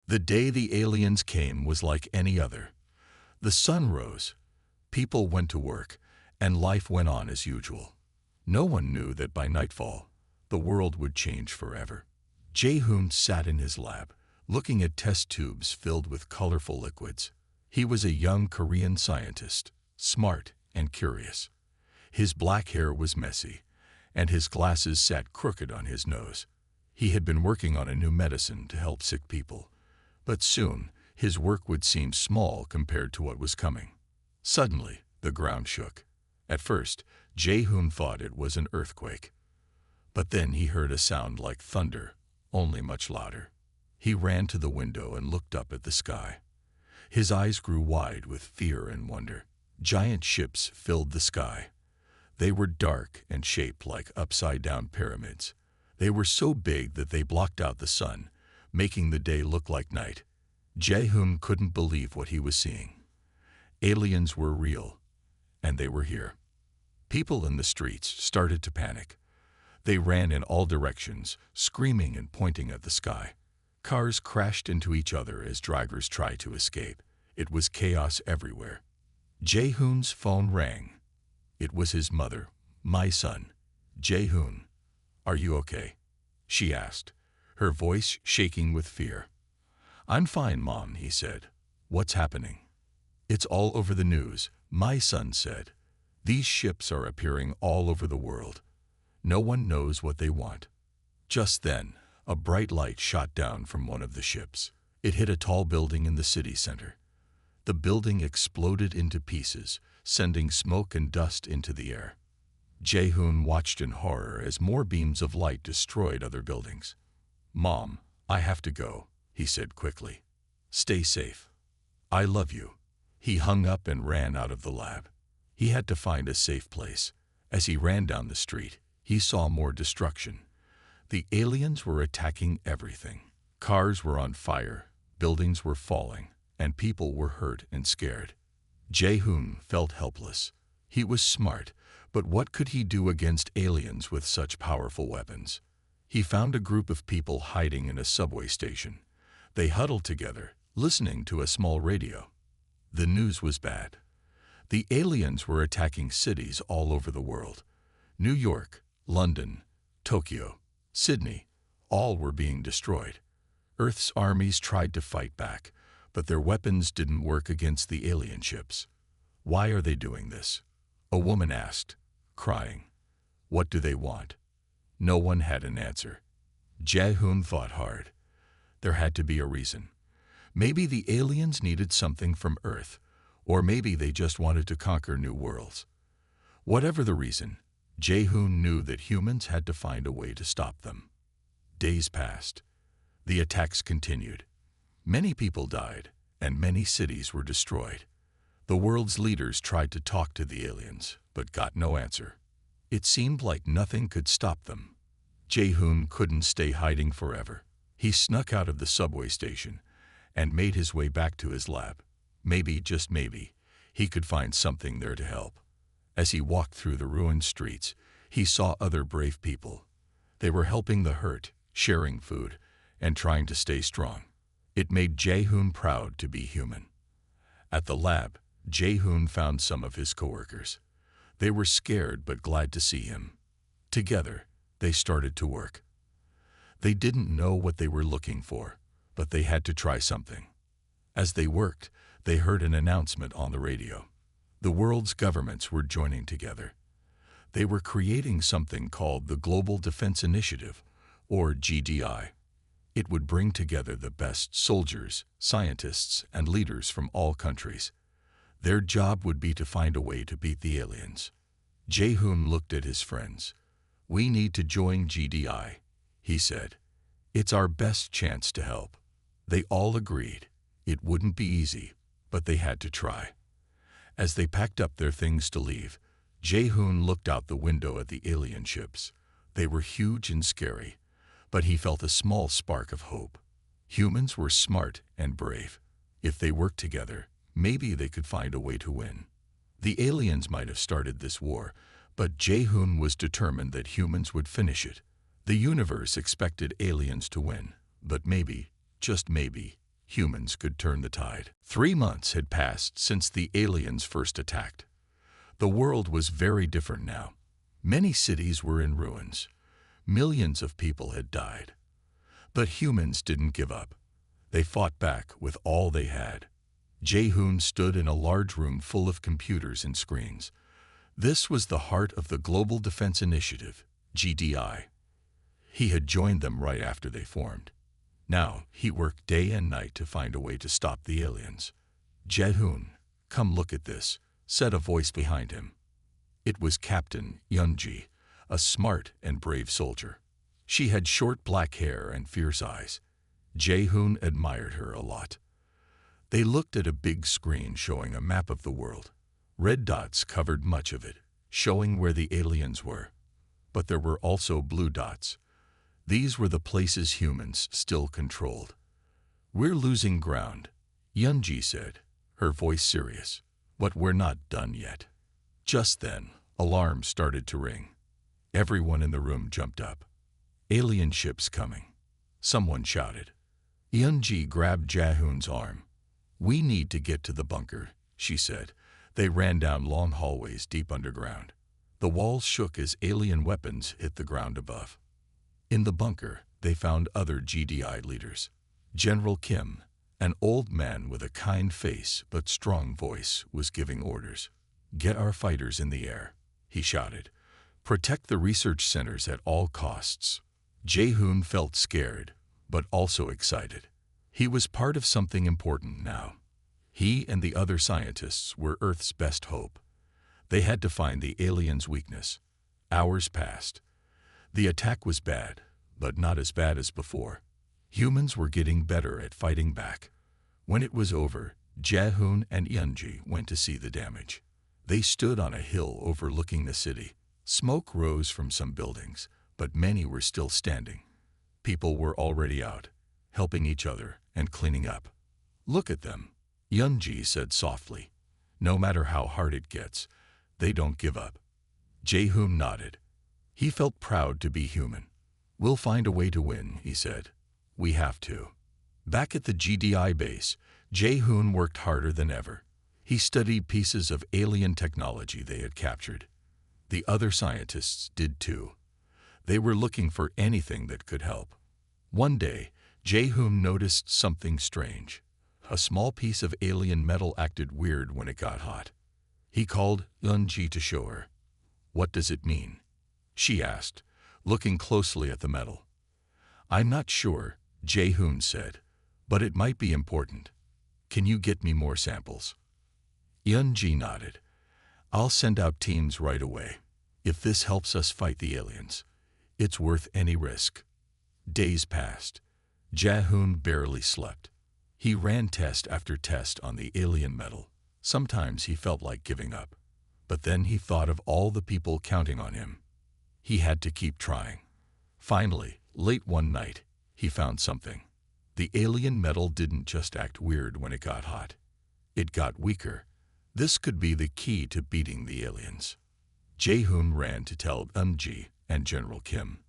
The day the aliens came was like any other. The sun rose, people went to work, and life went on as usual. No one knew that by nightfall, the world would change forever. Jae-hoon sat in his lab, looking at test tubes filled with colorful liquids. He was a young Korean scientist, smart and curious. His black hair was messy, and his glasses sat crooked on his nose. He had been working on a new medicine to help sick people, but soon his work would seem small compared to what was coming. Suddenly, the ground shook. At first, Jae-hoon thought it was an earthquake. But then he heard a sound like thunder, only much louder. He ran to the window and looked up at the sky. His eyes grew wide with fear and wonder. Giant ships filled the sky. They were dark and shaped like upside-down pyramids. They were so big that they blocked out the sun, making the day look like night. Jae-hoon couldn't believe what he was seeing. Aliens were real, and they were here. People in the streets started to panic. They ran in all directions, screaming and pointing at the sky. Cars crashed into each other as drivers tried to escape. It was chaos everywhere. Jae-hoon's phone rang. It was his mother. "My son, Jae-hoon, are you okay?" she asked, her voice shaking with fear. "I'm fine, Mom," he said. "What's happening?" "It's all over the news," my son said. "These ships are appearing all over the world. No one knows what they want." Just then, a bright light shot down from one of the ships. It hit a tall building in the city center. The building exploded into pieces, sending smoke and dust into the air. Jae-hoon watched in horror as more beams of light destroyed other buildings. "Mom, I have to go," he said quickly. "Stay safe. I love you." He hung up and ran out of the lab. He had to find a safe place. As he ran down the street, he saw more destruction. The aliens were attacking everything. Cars were on fire, buildings were falling, and people were hurt and scared. Jae-hoon felt helpless. He was smart, but what could he do against aliens with such powerful weapons? He found a group of people hiding in a subway station. They huddled together, listening to a small radio. The news was bad. The aliens were attacking cities all over the world. New York, London, Tokyo, Sydney, all were being destroyed. Earth's armies tried to fight back, but their weapons didn't work against the alien ships. "Why are they doing this?" a woman asked, crying. "What do they want?" No one had an answer. Jae-hoon thought hard. There had to be a reason. Maybe the aliens needed something from Earth, or maybe they just wanted to conquer new worlds. Whatever the reason, Jae-hoon knew that humans had to find a way to stop them. Days passed. The attacks continued. Many people died, and many cities were destroyed. The world's leaders tried to talk to the aliens, but got no answer. It seemed like nothing could stop them. Jae-hoon couldn't stay hiding forever. He snuck out of the subway station and made his way back to his lab. Maybe, just maybe, he could find something there to help. As he walked through the ruined streets, he saw other brave people. They were helping the hurt, sharing food, and trying to stay strong. It made Jae-hoon proud to be human. At the lab, Jae-hoon found some of his coworkers. They were scared but glad to see him. Together, they started to work. They didn't know what they were looking for, but they had to try something. As they worked, they heard an announcement on the radio. The world's governments were joining together. They were creating something called the Global Defense Initiative, or GDI. It would bring together the best soldiers, scientists, and leaders from all countries. Their job would be to find a way to beat the aliens. Jae-hoon looked at his friends. "We need to join GDI," he said. "It's our best chance to help." They all agreed. It wouldn't be easy, but they had to try. As they packed up their things to leave, Jae-hoon looked out the window at the alien ships. They were huge and scary, but he felt a small spark of hope. Humans were smart and brave. If they worked together, maybe they could find a way to win. The aliens might have started this war, but Jae-hoon was determined that humans would finish it. The universe expected aliens to win, but maybe, just maybe, humans could turn the tide. 3 months had passed since the aliens first attacked. The world was very different now. Many cities were in ruins. Millions of people had died. But humans didn't give up. They fought back with all they had. Jae-hoon stood in a large room full of computers and screens. This was the heart of the Global Defense Initiative, GDI. He had joined them right after they formed. Now, he worked day and night to find a way to stop the aliens. Jae-hoon, come look at this, said a voice behind him. It was Captain Yeon-ji, a smart and brave soldier. She had short black hair and fierce eyes. Jae-hoon admired her a lot. They looked at a big screen showing a map of the world. Red dots covered much of it, showing where the aliens were. But there were also blue dots. These were the places humans still controlled. We're losing ground, Yeon-ji said, her voice serious. But we're not done yet. Just then, alarms started to ring. Everyone in the room jumped up. Alien ships coming. Someone shouted. Yeon-ji grabbed Jae-hoon's arm. We need to get to the bunker, she said. They ran down long hallways deep underground. The walls shook as alien weapons hit the ground above. In the bunker, they found other GDI leaders. General Kim, an old man with a kind face but strong voice, was giving orders. Get our fighters in the air, he shouted. Protect the research centers at all costs. Jae-hoon felt scared, but also excited. He was part of something important now. He and the other scientists were Earth's best hope. They had to find the aliens' weakness. Hours passed. The attack was bad, but not as bad as before. Humans were getting better at fighting back. When it was over, Jae-hoon and Yeon-ji went to see the damage. They stood on a hill overlooking the city. Smoke rose from some buildings, but many were still standing. People were already out, helping each other and cleaning up. Look at them, Yeon-ji said softly. No matter how hard it gets, they don't give up. Jae-hoon nodded. He felt proud to be human. We'll find a way to win, he said. We have to. Back at the GDI base, Jae-hoon worked harder than ever. He studied pieces of alien technology they had captured. The other scientists did too. They were looking for anything that could help. One day, Jae-hoon noticed something strange. A small piece of alien metal acted weird when it got hot. He called Yeon-ji to show her. What does it mean? She asked, looking closely at the metal. I'm not sure, Jae-hoon said, but it might be important. Can you get me more samples? Yeon-ji nodded. I'll send out teams right away. If this helps us fight the aliens, it's worth any risk. Days passed. Jae-hoon barely slept. He ran test after test on the alien metal. Sometimes he felt like giving up. But then he thought of all the people counting on him. He had to keep trying. Finally, late one night, he found something. The alien metal didn't just act weird when it got hot. It got weaker. This could be the key to beating the aliens. Jae-hoon ran to tell Yeon-ji and General Kim.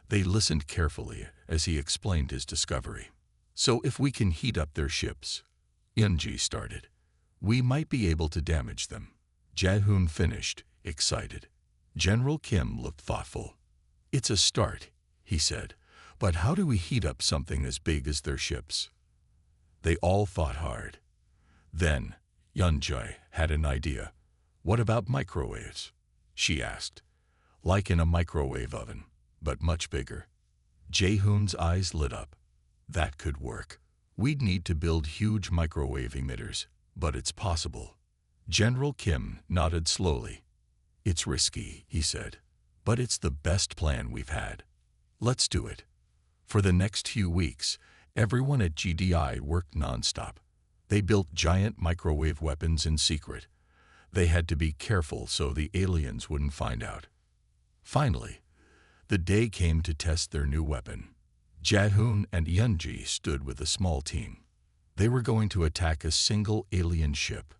They listened carefully as he explained his discovery. So if we can heat up their ships, Yeon-ji started, we might be able to damage them. Jae-hoon finished, excited. General Kim looked thoughtful. It's a start, he said, but how do we heat up something as big as their ships? They all thought hard. Then, Yeon-ji had an idea. What about microwaves? She asked. Like in a microwave oven, but much bigger. Jae-hoon's eyes lit up. That could work. We'd need to build huge microwave emitters, but it's possible. General Kim nodded slowly. It's risky, he said, but it's the best plan we've had. Let's do it. For the next few weeks, everyone at GDI worked nonstop. They built giant microwave weapons in secret. They had to be careful so the aliens wouldn't find out. Finally, the day came to test their new weapon. Jae-hoon and Yeon-ji stood with a small team. They were going to attack a single alien ship.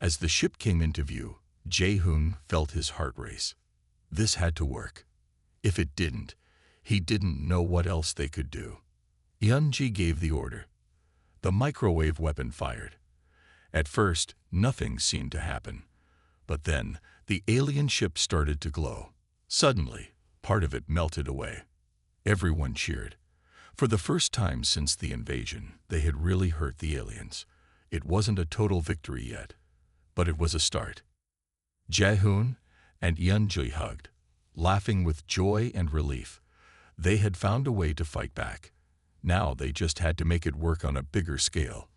As the ship came into view, Jae-hoon felt his heart race. This had to work. If it didn't, he didn't know what else they could do. Yeon-ji gave the order. The microwave weapon fired. At first, nothing seemed to happen. But then, the alien ship started to glow. Suddenly, part of it melted away. Everyone cheered. For the first time since the invasion, they had really hurt the aliens. It wasn't a total victory yet, but it was a start. Jae-hoon and Yeon-ji hugged, laughing with joy and relief. They had found a way to fight back. Now they just had to make it work on a bigger scale.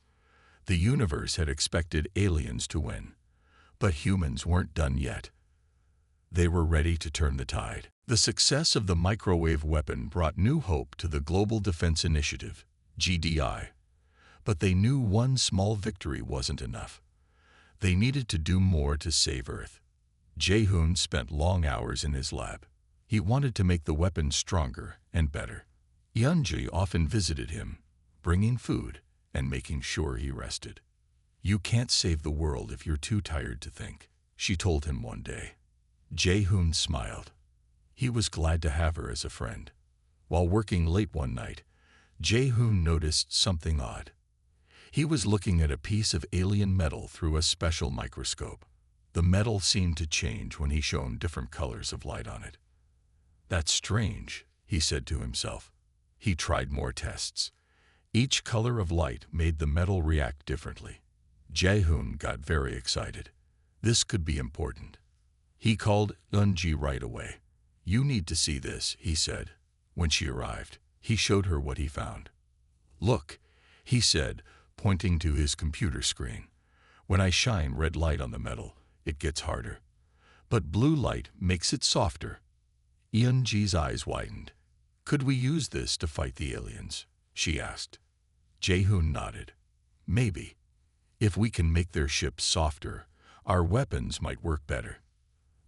The universe had expected aliens to win, but humans weren't done yet. They were ready to turn the tide. The success of the microwave weapon brought new hope to the Global Defense Initiative, GDI. But they knew one small victory wasn't enough. They needed to do more to save Earth. Jae-hoon spent long hours in his lab. He wanted to make the weapon stronger and better. Yeon-ji often visited him, bringing food and making sure he rested. "You can't save the world if you're too tired to think," she told him one day. Jae-hoon smiled. He was glad to have her as a friend. While working late one night, Jae-hoon noticed something odd. He was looking at a piece of alien metal through a special microscope. The metal seemed to change when he shone different colors of light on it. "That's strange," he said to himself. He tried more tests. Each color of light made the metal react differently. Jae-hoon got very excited. This could be important. He called Yeon-ji right away. "You need to see this," he said. When she arrived, he showed her what he found. "Look," he said, pointing to his computer screen. "When I shine red light on the metal, it gets harder. But blue light makes it softer." Yeon-ji's eyes widened. "Could we use this to fight the aliens?" she asked. Jae-hoon nodded. "Maybe. If we can make their ships softer, our weapons might work better."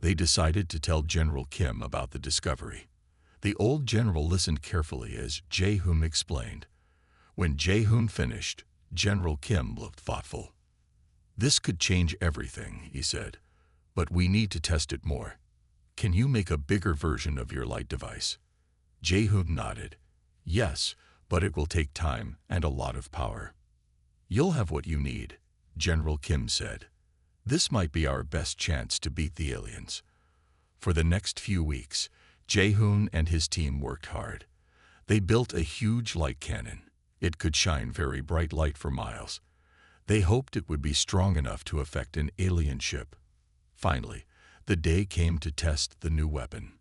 They decided to tell General Kim about the discovery. The old general listened carefully as Jae-hoon explained. When Jae-hoon finished, General Kim looked thoughtful. "This could change everything," he said, "but we need to test it more. Can you make a bigger version of your light device?" Jae-hoon nodded. "Yes, but it will take time and a lot of power." "You'll have what you need," General Kim said. "This might be our best chance to beat the aliens." For the next few weeks, Jae-hoon and his team worked hard. They built a huge light cannon. It could shine very bright light for miles. They hoped it would be strong enough to affect an alien ship. Finally, the day came to test the new weapon.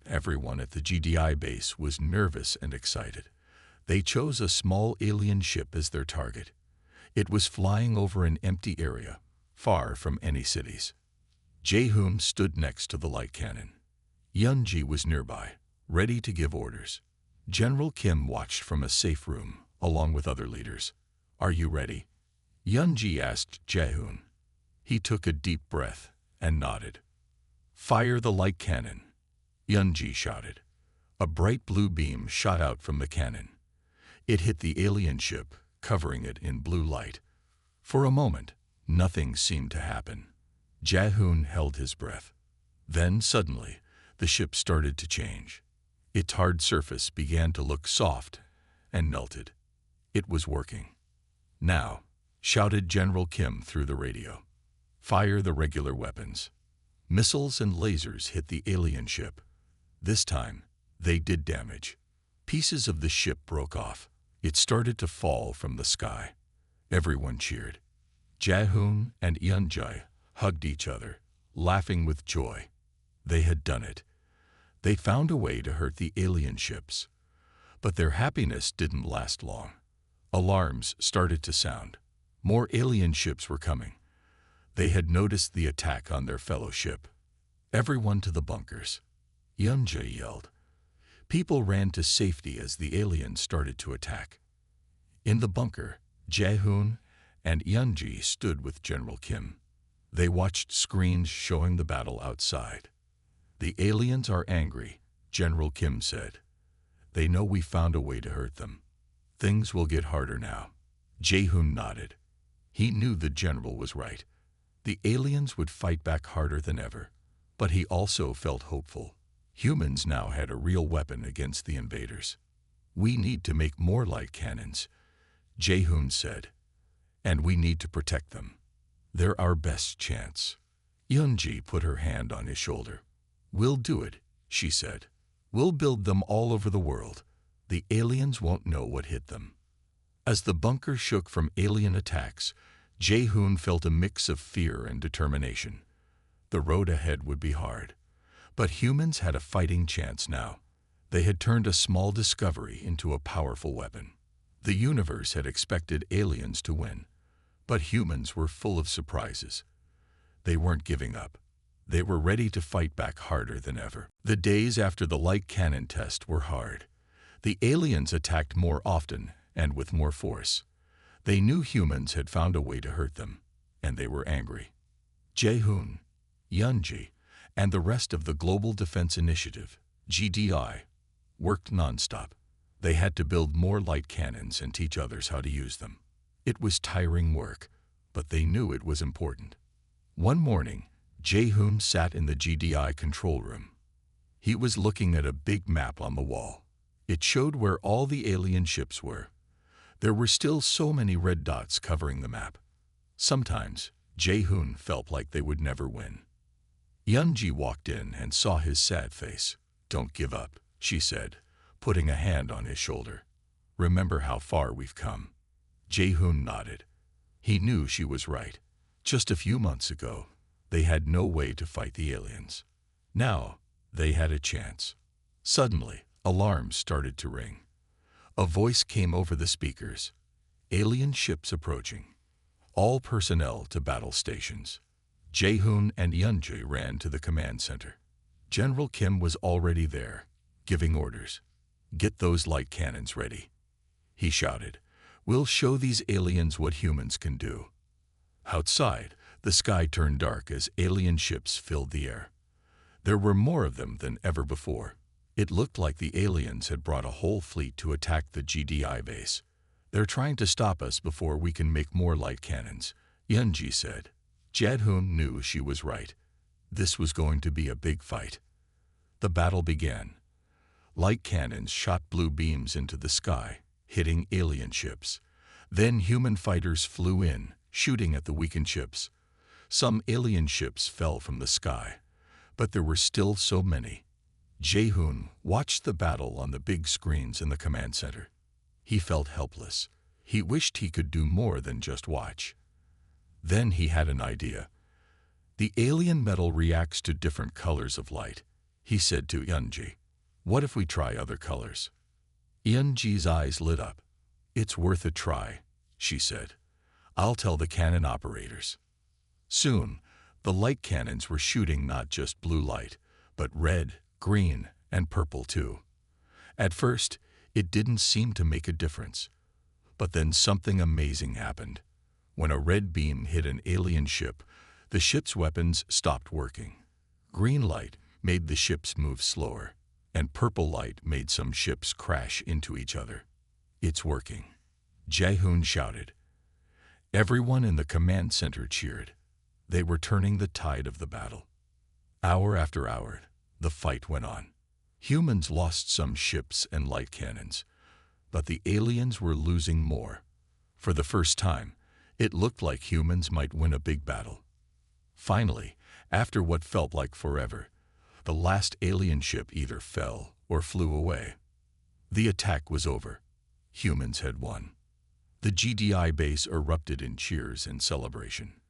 Everyone at the GDI base was nervous and excited. They chose a small alien ship as their target. It was flying over an empty area, far from any cities. Jae-hoon stood next to the light cannon. Yeon-ji was nearby, ready to give orders. General Kim watched from a safe room, along with other leaders. "Are you ready?" Yeon-ji asked Jae-hoon. He took a deep breath and nodded. "Fire the light cannon," Yeon-ji shouted. A bright blue beam shot out from the cannon. It hit the alien ship, covering it in blue light. For a moment, nothing seemed to happen. Jae-hoon held his breath. Then, suddenly, the ship started to change. Its hard surface began to look soft and melted. It was working. "Now," shouted General Kim through the radio. "Fire the regular weapons." Missiles and lasers hit the alien ship. This time, they did damage. Pieces of the ship broke off. It started to fall from the sky. Everyone cheered. Jae-hoon and Yeon-ji hugged each other, laughing with joy. They had done it. They found a way to hurt the alien ships. But their happiness didn't last long. Alarms started to sound. More alien ships were coming. They had noticed the attack on their fellow ship. "Everyone to the bunkers," Yeon-ji yelled. People ran to safety as the aliens started to attack. In the bunker, Jae-hoon and Yeon-ji stood with General Kim. They watched screens showing the battle outside. "The aliens are angry," General Kim said. "They know we found a way to hurt them. Things will get harder now." Jae-hoon nodded. He knew the general was right. The aliens would fight back harder than ever. But he also felt hopeful. Humans now had a real weapon against the invaders. "We need to make more light cannons," Jaehoon said, "And we need to protect them. They're our best chance." Yeonji put her hand on his shoulder. "We'll do it," she said. "We'll build them all over the world. The aliens won't know what hit them." As the bunker shook from alien attacks, Jaehoon felt a mix of fear and determination. The road ahead would be hard, but humans had a fighting chance now. They had turned a small discovery into a powerful weapon. The universe had expected aliens to win, but humans were full of surprises. They weren't giving up. They were ready to fight back harder than ever. The days after the light cannon test were hard. The aliens attacked more often and with more force. They knew humans had found a way to hurt them, and they were angry. Jaehoon, Yeonji, and the rest of the Global Defense Initiative, GDI, worked nonstop. They had to build more light cannons and teach others how to use them. It was tiring work, but they knew it was important. One morning, Jaehoon sat in the GDI control room. He was looking at a big map on the wall. It showed where all the alien ships were. There were still so many red dots covering the map. Sometimes, Jaehoon felt like they would never win. Yeonji walked in and saw his sad face. "Don't give up," she said, putting a hand on his shoulder. "Remember how far we've come." Jaehoon nodded. He knew she was right. Just a few months ago, they had no way to fight the aliens. Now, they had a chance. Suddenly, alarms started to ring. A voice came over the speakers. "Alien ships approaching. All personnel to battle stations." Jaehoon and Yeonji ran to the command center. General Kim was already there, giving orders. "Get those light cannons ready," he shouted. "We'll show these aliens what humans can do." Outside, the sky turned dark as alien ships filled the air. There were more of them than ever before. It looked like the aliens had brought a whole fleet to attack the GDI base. "They're trying to stop us before we can make more light cannons," Yeonji said. Jaehoon knew she was right. This was going to be a big fight. The battle began. Light cannons shot blue beams into the sky, hitting alien ships. Then human fighters flew in, shooting at the weakened ships. Some alien ships fell from the sky, but there were still so many. Jaehoon watched the battle on the big screens in the command center. He felt helpless. He wished he could do more than just watch. Then he had an idea. "The alien metal reacts to different colors of light," he said to Yeonji. "What if we try other colors?" Yeonji's eyes lit up. "It's worth a try," she said. "I'll tell the cannon operators." Soon, the light cannons were shooting not just blue light, but red, green, and purple too. At first, it didn't seem to make a difference. But then something amazing happened. When a red beam hit an alien ship, the ship's weapons stopped working. Green light made the ships move slower, and purple light made some ships crash into each other. "It's working," Jaehoon shouted. Everyone in the command center cheered. They were turning the tide of the battle. Hour after hour, the fight went on. Humans lost some ships and light cannons, but the aliens were losing more. For the first time, it looked like humans might win a big battle. Finally, after what felt like forever, the last alien ship either fell or flew away. The attack was over. Humans had won. The GDI base erupted in cheers and celebration.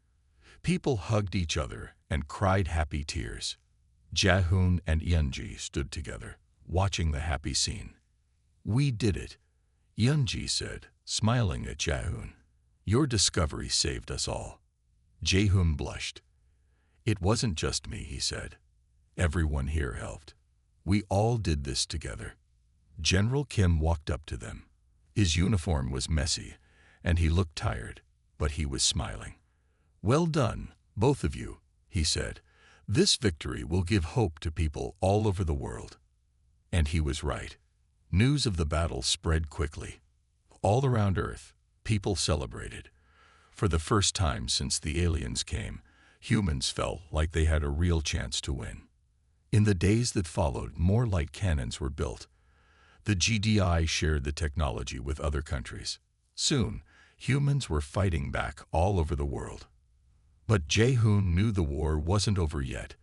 People hugged each other and cried happy tears. Jaehoon and Yeonji stood together, watching the happy scene. "We did it," Yeonji said, smiling at Jaehoon. "Your discovery saved us all." Jaehoon blushed. "It wasn't just me," he said. "Everyone here helped. We all did this together." General Kim walked up to them. His uniform was messy, and he looked tired, but he was smiling. "Well done, both of you," he said. "This victory will give hope to people all over the world." And he was right. News of the battle spread quickly. All around Earth, people celebrated. For the first time since the aliens came, humans felt like they had a real chance to win. In the days that followed, more light cannons were built. The GDI shared the technology with other countries. Soon, humans were fighting back all over the world. But Jae-hoon knew the war wasn't over yet.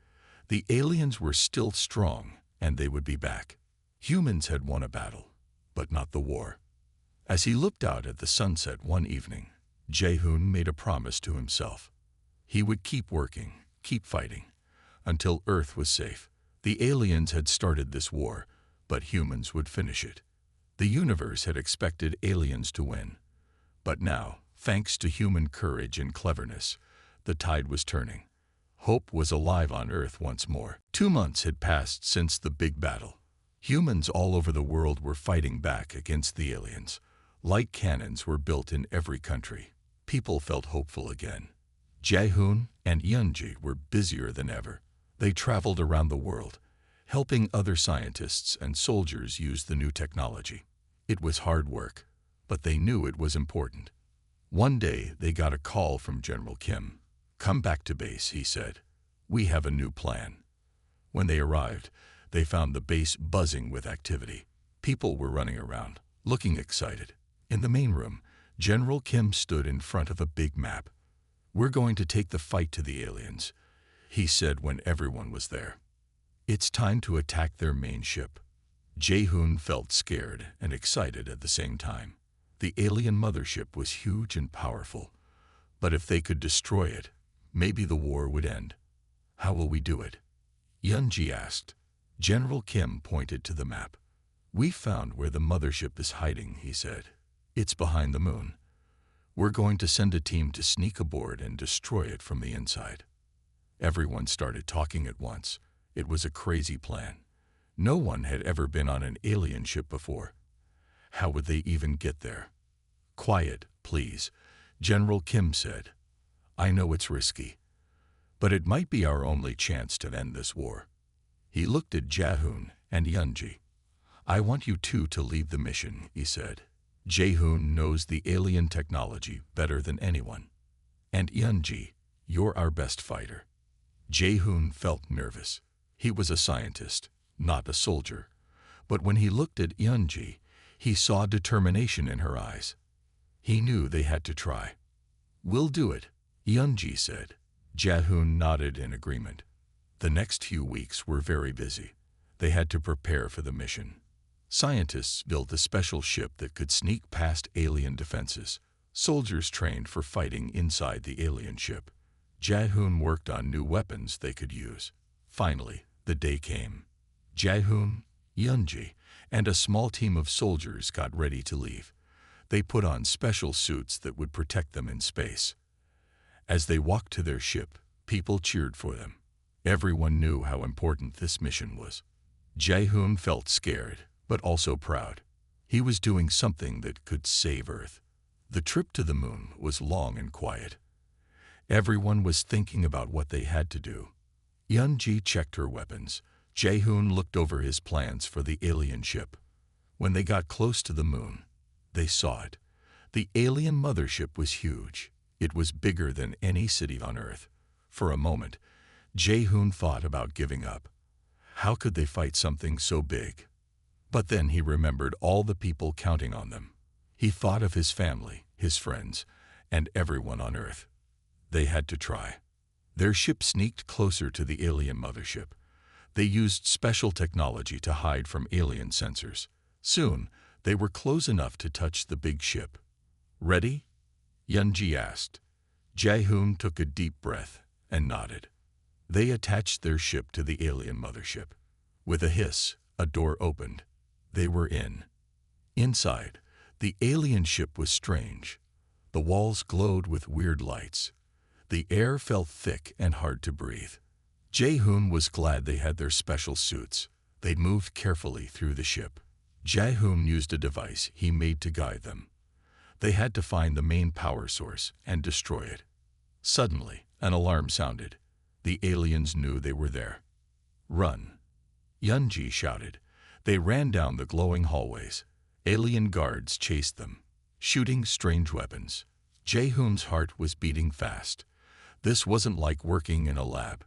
The aliens were still strong, and they would be back. Humans had won a battle, but not the war. As he looked out at the sunset one evening, Jae-hoon made a promise to himself. He would keep working, keep fighting, until Earth was safe. The aliens had started this war, but humans would finish it. The universe had expected aliens to win. But now, thanks to human courage and cleverness, the tide was turning. Hope was alive on Earth once more. 2 months had passed since the big battle. Humans all over the world were fighting back against the aliens. Light cannons were built in every country. People felt hopeful again. Jae-hoon and Yeonji were busier than ever. They traveled around the world, helping other scientists and soldiers use the new technology. It was hard work, but they knew it was important. One day, they got a call from General Kim. "Come back to base," he said. "We have a new plan." When they arrived, they found the base buzzing with activity. People were running around, looking excited. In the main room, General Kim stood in front of a big map. "We're going to take the fight to the aliens," he said when everyone was there. "It's time to attack their main ship." Jae-hoon felt scared and excited at the same time. The alien mothership was huge and powerful, but if they could destroy it, maybe the war would end. "How will we do it?" Yeonji asked. General Kim pointed to the map. "We found where the mothership is hiding," he said. "It's behind the moon. We're going to send a team to sneak aboard and destroy it from the inside." Everyone started talking at once. It was a crazy plan. No one had ever been on an alien ship before. How would they even get there? "Quiet, please," General Kim said. "I know it's risky, but it might be our only chance to end this war." He looked at Jae-hoon and Yeonji. "I want you two to lead the mission," he said. "Jae-hoon knows the alien technology better than anyone. And Yeonji, you're our best fighter." Jae-hoon felt nervous. He was a scientist, not a soldier. But when he looked at Yeonji, he saw determination in her eyes. He knew they had to try. "We'll do it," Yeonji said. Jae-hoon nodded in agreement. The next few weeks were very busy. They had to prepare for the mission. Scientists built a special ship that could sneak past alien defenses. Soldiers trained for fighting inside the alien ship. Jae-hoon worked on new weapons they could use. Finally, the day came. Jae-hoon, Yeonji, and a small team of soldiers got ready to leave. They put on special suits that would protect them in space. As they walked to their ship, people cheered for them. Everyone knew how important this mission was. Jae-hoon felt scared, but also proud. He was doing something that could save Earth. The trip to the moon was long and quiet. Everyone was thinking about what they had to do. Yeonji checked her weapons. Jae-hoon looked over his plans for the alien ship. When they got close to the moon, they saw it. The alien mothership was huge. It was bigger than any city on Earth. For a moment, Jae-hoon thought about giving up. How could they fight something so big? But then he remembered all the people counting on them. He thought of his family, his friends, and everyone on Earth. They had to try. Their ship sneaked closer to the alien mothership. They used special technology to hide from alien sensors. Soon, they were close enough to touch the big ship. "Ready?" Yeonji asked. Jae-hoon took a deep breath and nodded. They attached their ship to the alien mothership. With a hiss, a door opened. They were in. Inside, the alien ship was strange. The walls glowed with weird lights. The air felt thick and hard to breathe. Jae-hoon was glad they had their special suits. They moved carefully through the ship. Jae-hoon used a device he made to guide them. They had to find the main power source and destroy it. Suddenly, an alarm sounded. The aliens knew they were there. "Run!" Yeonji shouted. They ran down the glowing hallways. Alien guards chased them, shooting strange weapons. Jae-hoon's heart was beating fast. This wasn't like working in a lab,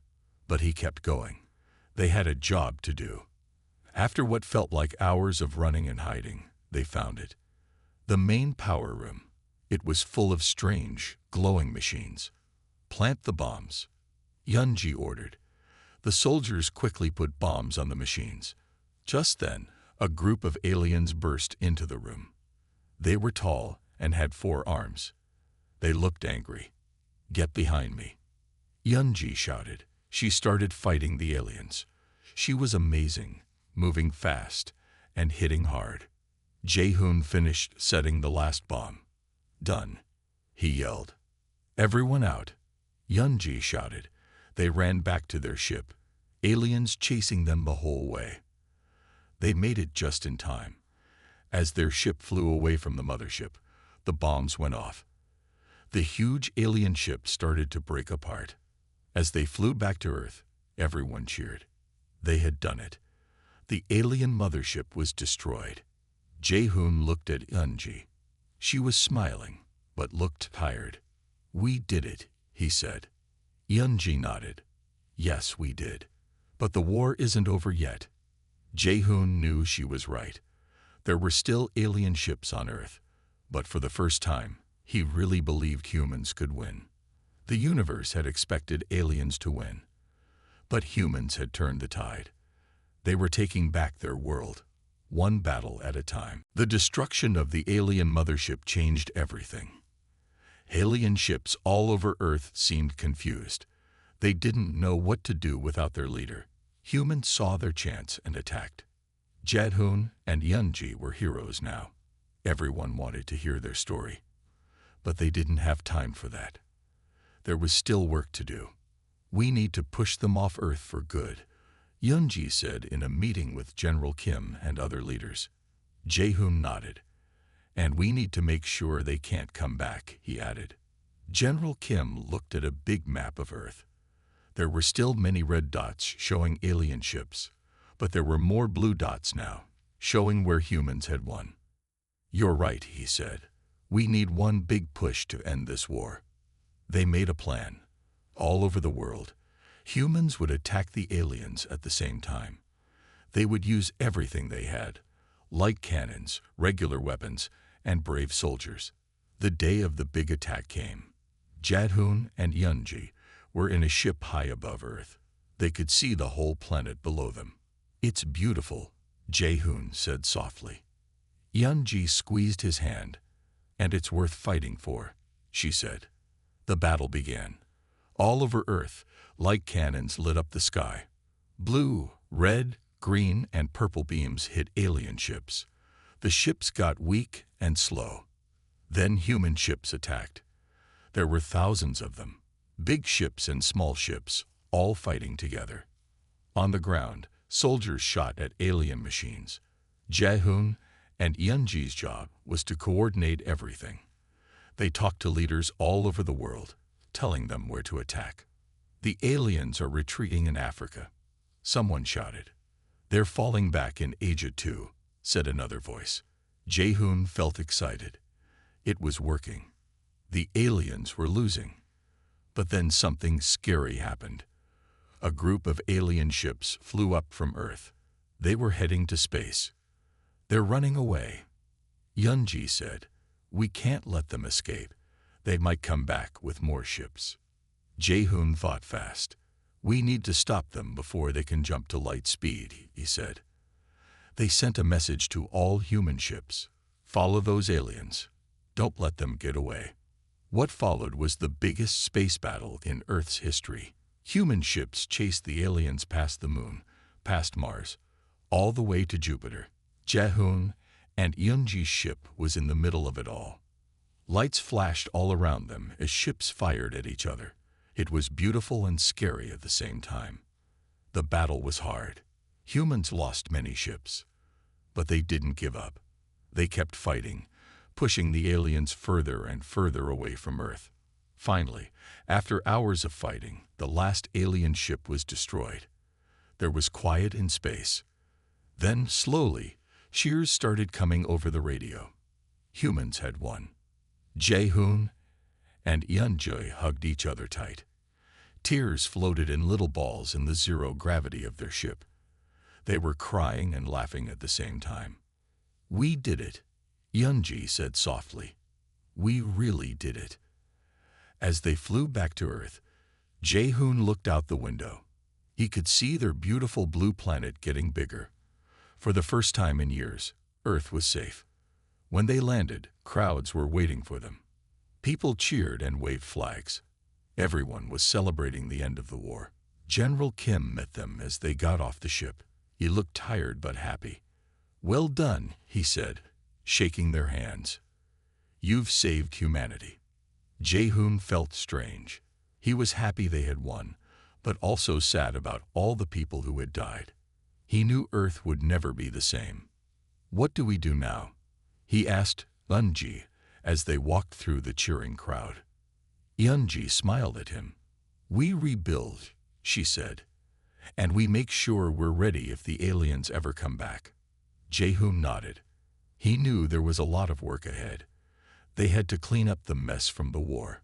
but he kept going. They had a job to do. After what felt like hours of running and hiding, they found it. The main power room. It was full of strange, glowing machines. "Plant the bombs," Yunji ordered. The soldiers quickly put bombs on the machines. Just then, a group of aliens burst into the room. They were tall and had 4 arms. They looked angry. "Get behind me," Yunji shouted. She started fighting the aliens. She was amazing, moving fast and hitting hard. Jae-hoon finished setting the last bomb. "Done," he yelled. "Everyone out," Yunji shouted. They ran back to their ship, aliens chasing them the whole way. They made it just in time. As their ship flew away from the mothership, the bombs went off. The huge alien ship started to break apart. As they flew back to Earth, everyone cheered. They had done it. The alien mothership was destroyed. Jae-hoon looked at Yunji. She was smiling, but looked tired. "We did it," he said. Yunji nodded. "Yes, we did. But the war isn't over yet." Jae-hoon knew she was right. There were still alien ships on Earth, but for the first time, he really believed humans could win. The universe had expected aliens to win, but humans had turned the tide. They were taking back their world, one battle at a time. The destruction of the alien mothership changed everything. Alien ships all over Earth seemed confused. They didn't know what to do without their leader. Humans saw their chance and attacked. Jae-hoon and Yunji were heroes now. Everyone wanted to hear their story. But they didn't have time for that. There was still work to do. "We need to push them off Earth for good," Yunji said in a meeting with General Kim and other leaders. Jae-hoon nodded. "And we need to make sure they can't come back," he added. General Kim looked at a big map of Earth. There were still many red dots showing alien ships, but there were more blue dots now, showing where humans had won. "You're right," he said. "We need one big push to end this war." They made a plan. All over the world, humans would attack the aliens at the same time. They would use everything they had, light cannons, regular weapons, and brave soldiers. The day of the big attack came. Jae-hoon and Yunji were in a ship high above Earth. They could see the whole planet below them. "It's beautiful," Jae-hoon said softly. Yunji squeezed his hand. "And it's worth fighting for," she said. The battle began. All over Earth, light cannons lit up the sky. Blue, red, green, and purple beams hit alien ships. The ships got weak and slow. Then human ships attacked. There were thousands of them, big ships and small ships, all fighting together. On the ground, soldiers shot at alien machines. Jae-hoon and Yunji's job was to coordinate everything. They talked to leaders all over the world, telling them where to attack. "The aliens are retreating in Africa," someone shouted. "They're falling back in Asia too," said another voice. Jae-hoon felt excited. It was working. The aliens were losing. But then something scary happened. A group of alien ships flew up from Earth. They were heading to space. "They're running away," Yunji said. "We can't let them escape. They might come back with more ships." Jae-hoon thought fast. "We need to stop them before they can jump to light speed," he said. They sent a message to all human ships. "Follow those aliens. Don't let them get away." What followed was the biggest space battle in Earth's history. Human ships chased the aliens past the Moon, past Mars, all the way to Jupiter. Jae-hoon and Yunji's ship was in the middle of it all. Lights flashed all around them as ships fired at each other. It was beautiful and scary at the same time. The battle was hard. Humans lost many ships, but they didn't give up. They kept fighting, pushing the aliens further and further away from Earth. Finally, after hours of fighting, the last alien ship was destroyed. There was quiet in space. Then, slowly, cheers started coming over the radio. Humans had won. Jae-hoon and Yunji hugged each other tight. Tears floated in little balls in the zero gravity of their ship. They were crying and laughing at the same time. "We did it," Yunji said softly. We really did it. As they flew back to Earth, Jae-hoon looked out the window. He could see their beautiful blue planet getting bigger. For the first time in years, Earth was safe. When they landed, crowds were waiting for them. People cheered and waved flags. Everyone was celebrating the end of the war. General Kim met them as they got off the ship. He looked tired but happy. "Well done," he said, shaking their hands. "You've saved humanity." Jae-hoon felt strange. He was happy they had won, but also sad about all the people who had died. He knew Earth would never be the same. "What do we do now?" he asked Eunji as they walked through the cheering crowd. Eunji smiled at him. "We rebuild," she said, "and we make sure we're ready if the aliens ever come back." Jae-hoon nodded. He knew there was a lot of work ahead. They had to clean up the mess from the war.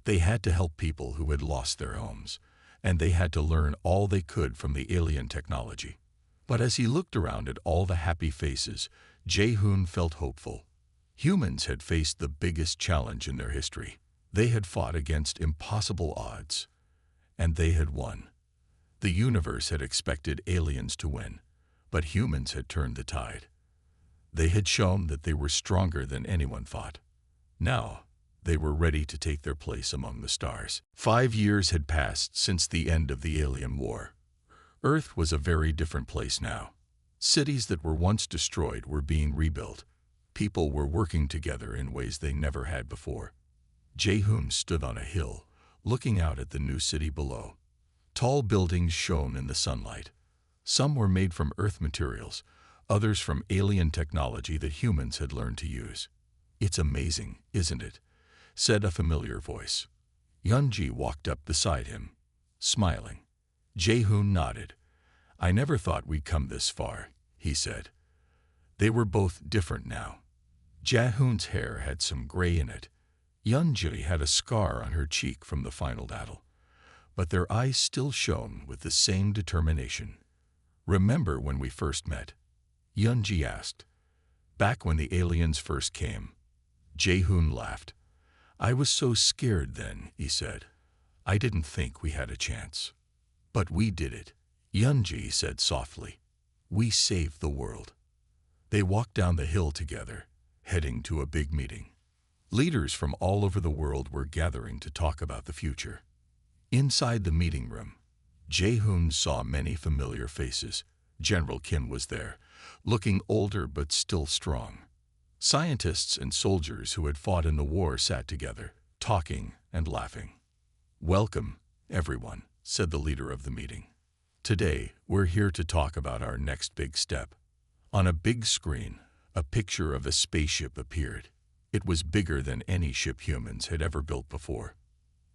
They had to help people who had lost their homes, and they had to learn all they could from the alien technology. But as he looked around at all the happy faces, Jae-hoon felt hopeful. Humans had faced the biggest challenge in their history. They had fought against impossible odds, and they had won. The universe had expected aliens to win, but humans had turned the tide. They had shown that they were stronger than anyone thought. Now, they were ready to take their place among the stars. 5 years had passed since the end of the alien war. Earth was a very different place now. Cities that were once destroyed were being rebuilt. People were working together in ways they never had before. Jae-hoon stood on a hill, looking out at the new city below. Tall buildings shone in the sunlight. Some were made from Earth materials, others from alien technology that humans had learned to use. "It's amazing, isn't it?" said a familiar voice. Eunji walked up beside him, smiling. Jae-hoon nodded. "I never thought we'd come this far," he said. They were both different now. Jae-hoon's hair had some gray in it. Eunji had a scar on her cheek from the final battle. But their eyes still shone with the same determination. "Remember when we first met?" Eunji asked. "Back when the aliens first came." Jae-hoon laughed. "I was so scared then," he said. "I didn't think we had a chance. But we did it," Eunji said softly. "We saved the world." They walked down the hill together, heading to a big meeting. Leaders from all over the world were gathering to talk about the future. Inside the meeting room, Jae-hoon saw many familiar faces. General Kim was there, looking older but still strong. Scientists and soldiers who had fought in the war sat together, talking and laughing. "Welcome, everyone," said the leader of the meeting. "Today, we're here to talk about our next big step." On a big screen, a picture of a spaceship appeared. It was bigger than any ship humans had ever built before.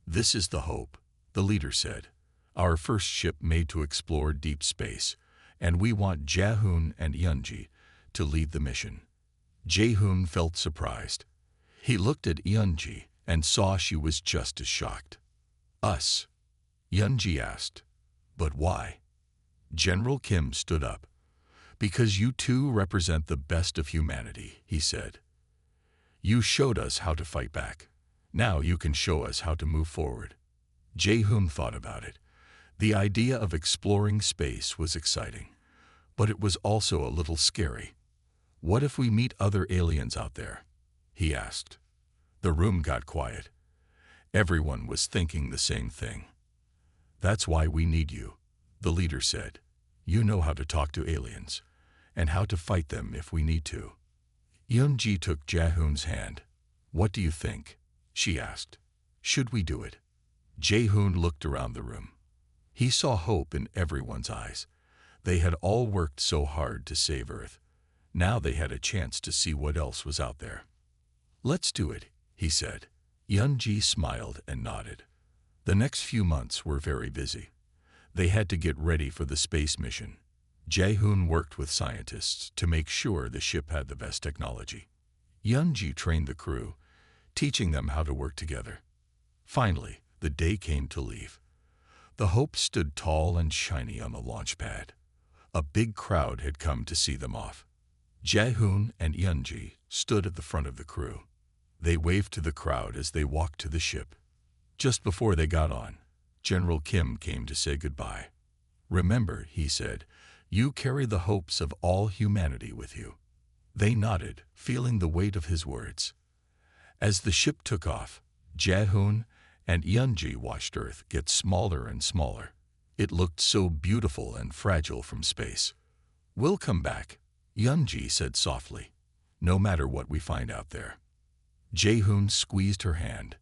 "This is the Hope," the leader said. "Our first ship made to explore deep space, and we want Jae-hoon and Eunji to lead the mission." Jae-hoon felt surprised. He looked at Eunji and saw she was just as shocked. "Us?" Eunji asked. "But why?" General Kim stood up. "Because you two represent the best of humanity," he said. "You showed us how to fight back. Now you can show us how to move forward." Jae-hoon thought about it. The idea of exploring space was exciting, but it was also a little scary. "What if we meet other aliens out there?" he asked. The room got quiet. Everyone was thinking the same thing. "That's why we need you," the leader said. "You know how to talk to aliens, and how to fight them if we need to." Eunji took Jae-hoon's hand. "What do you think?" she asked. "Should we do it?" Jae-hoon looked around the room. He saw hope in everyone's eyes. They had all worked so hard to save Earth. Now they had a chance to see what else was out there. "Let's do it," he said. Eunji smiled and nodded. The next few months were very busy. They had to get ready for the space mission. Jae-hoon worked with scientists to make sure the ship had the best technology. Eunji trained the crew, teaching them how to work together. Finally, the day came to leave. The Hope stood tall and shiny on the launch pad. A big crowd had come to see them off. Jae-hoon and Eunji stood at the front of the crew. They waved to the crowd as they walked to the ship. Just before they got on, General Kim came to say goodbye. "Remember," he said, "you carry the hopes of all humanity with you." They nodded, feeling the weight of his words. As the ship took off, Jae-hoon and Yeonji watched Earth get smaller and smaller. It looked so beautiful and fragile from space. "We'll come back," Yeonji said softly, "no matter what we find out there." Jae-hoon squeezed her hand.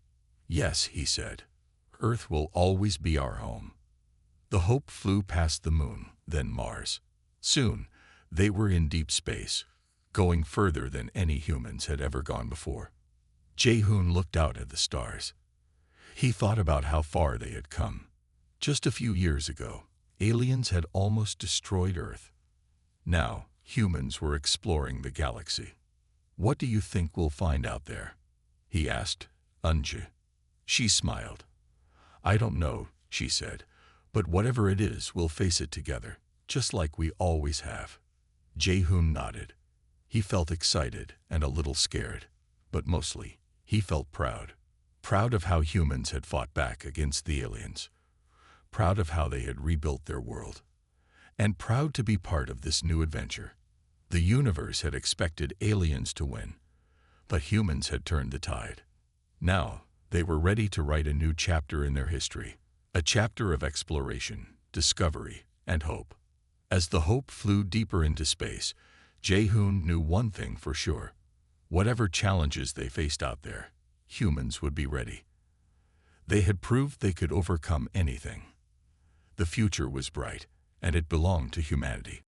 "Yes," he said, "Earth will always be our home." The Hope flew past the moon, then Mars. Soon, they were in deep space, going further than any humans had ever gone before. Jae-hoon looked out at the stars. He thought about how far they had come. Just a few years ago, aliens had almost destroyed Earth. Now, humans were exploring the galaxy. "What do you think we'll find out there?" he asked Eunji. She smiled. "I don't know," she said, "but whatever it is, we'll face it together, just like we always have." Jae-hoon nodded. He felt excited and a little scared, but mostly, he felt proud. Proud of how humans had fought back against the aliens. Proud of how they had rebuilt their world. And proud to be part of this new adventure. The universe had expected aliens to win, but humans had turned the tide. Now, they were ready to write a new chapter in their history. A chapter of exploration, discovery, and hope. As the Hope flew deeper into space, Jae-hoon knew one thing for sure. Whatever challenges they faced out there, humans would be ready. They had proved they could overcome anything. The future was bright, and it belonged to humanity.